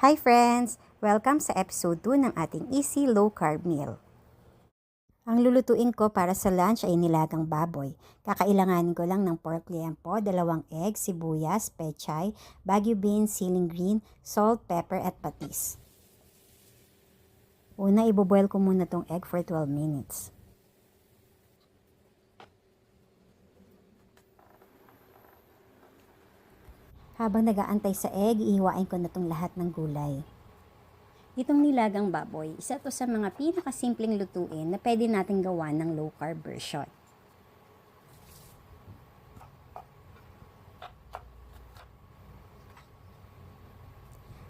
Hi friends! Welcome sa episode 2 ng ating Easy Low Carb Meal. Ang lulutuin ko para sa lunch ay nilagang baboy. Kakailanganin ko lang ng pork liempo, 2 egg, sibuyas, pechay, bagu beans, siling green, salt, pepper at patis. Una, iboboil ko muna tong egg for 12 minutes. Habang nag-aantay sa egg, ihiwain ko na tong lahat ng gulay. Itong nilagang baboy, isa to sa mga pinakasimpleng lutuin na pwede natin gawa ng low carb version.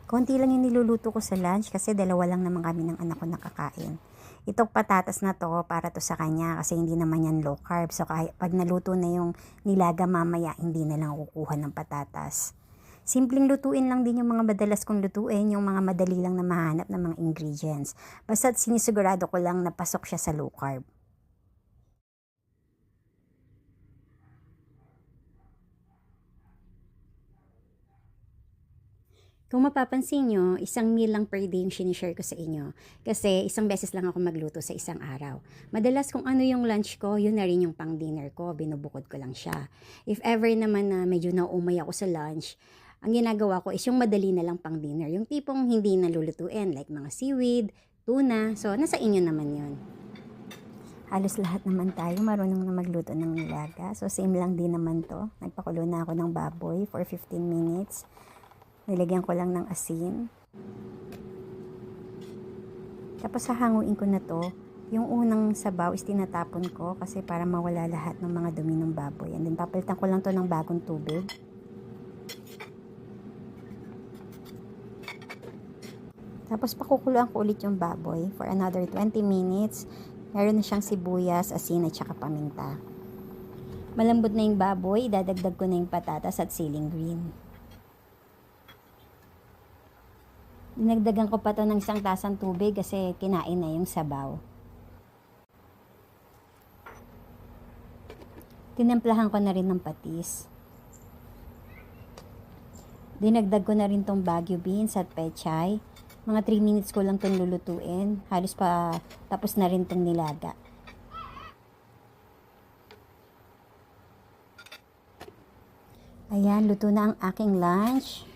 Konti lang yung niluluto ko sa lunch kasi 2 lang naman kami ng anak ko nakakain. Itong patatas na to para to sa kanya kasi hindi naman yan low carb. So kahit pag naluto na yung nilaga mamaya, hindi na lang kukuha ng patatas. Simpleng lutuin lang din yung mga madalas kong lutuin, yung mga madali lang na mahanap ng mga ingredients. Basta't sinisigurado ko lang na pasok siya sa low carb. Kung mapapansin nyo, isang meal lang per day yung sinishare ko sa inyo. Kasi isang beses lang ako magluto sa isang araw. Madalas kung ano yung lunch ko, yun na rin yung pang dinner ko. Binubukod ko lang siya. If ever naman na medyo naumay ako sa lunch, ang ginagawa ko is yung madali na lang pang dinner. Yung tipong hindi nalulutuin, like mga seaweed, tuna. So, nasa inyo naman yun. Halos lahat naman tayo marunong na magluto ng nilaga. So, same lang din naman to. Nagpakulo na ako ng baboy for 15 minutes. Nilagyan ko lang ng asin. Tapos hahanguin ko na to. Yung unang sabaw is tinatapon ko kasi para mawala lahat ng mga dumi ng baboy. And then papalitan ko lang to ng bagong tubig. Tapos pakukuluan ko ulit yung baboy for another 20 minutes. Meron na siyang sibuyas, asin at saka paminta. Malambot na yung baboy, idadagdag ko na yung patatas at siling green. Dinagdagan ko pa to ng 1 tasang tubig kasi kinain na yung sabaw. Tinimplahan ko na rin ng patis. Dinagdag ko na rin tong bagu beans at pechay. Mga 3 minutes ko lang tong lulutuin. Halos pa tapos na rin tong nilaga. Ayan, luto na ang aking lunch.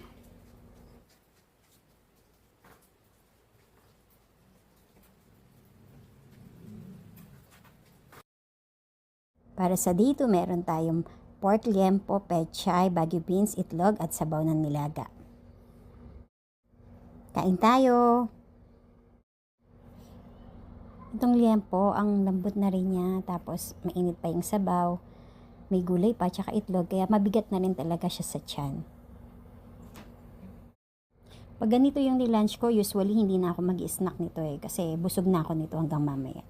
Para sa dito, meron tayong pork liempo, pechay, bagu beans, itlog at sabaw ng nilaga. Kain tayo! Itong liempo, ang lambot na rin niya, tapos mainit pa yung sabaw. May gulay pa, tsaka itlog, kaya mabigat na rin talaga siya sa tiyan. Pag ganito yung lunch ko, usually hindi na ako mag-snack nito kasi busog na ako nito hanggang mamaya.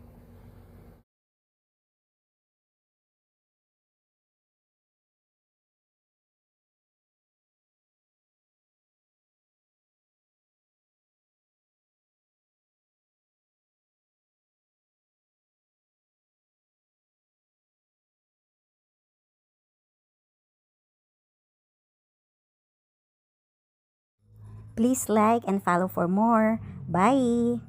Please like and follow for more. Bye!